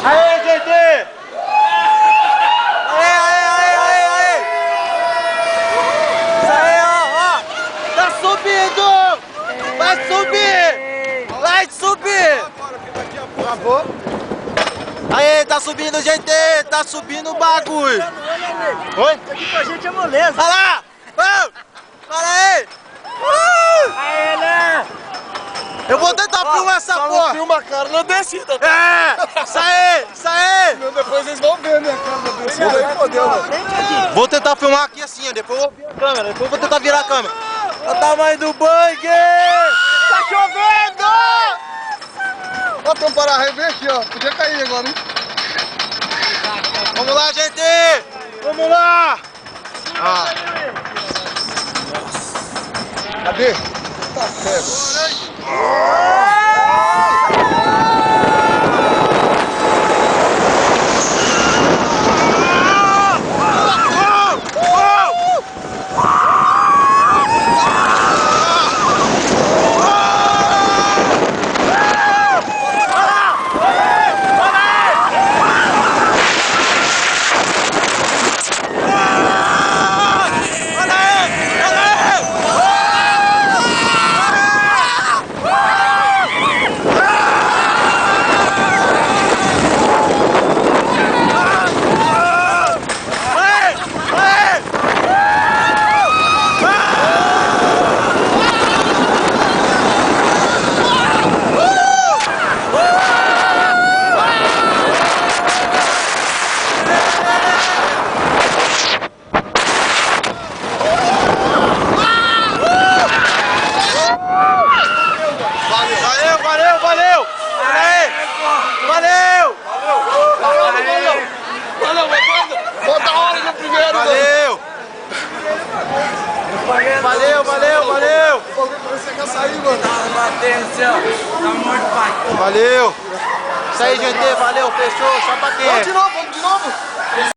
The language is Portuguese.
Aê, gente! Aê! Isso aí, ó! Tá subindo! Vai subir! Vai subir! Travou. Aê, tá subindo, gente! Tá subindo o bagulho! Oi? Isso aqui pra gente é moleza. Olha lá! Para aí! Aê, né? Eu vou tentar filmar essa Só porra! não filma a cara na descida. É! Isso aí! Isso aí! Depois vocês vão ver minha cara na descida. Aí fodeu, mano. Vou tentar filmar aqui assim, ó. Depois eu vou virar a câmera. Depois eu vou tentar virar a câmera. Olha o tamanho do bang! Tá chovendo! Ó, tem um para-raio aqui, ó. Podia cair agora, hein? Vamos lá, gente! Vamos lá! Ah. Cadê? Tá cego. Valeu! Você quer sair, mano? Valeu! Isso aí, gente, valeu, fechou, só pra quem? Vamos de novo, vamos de novo.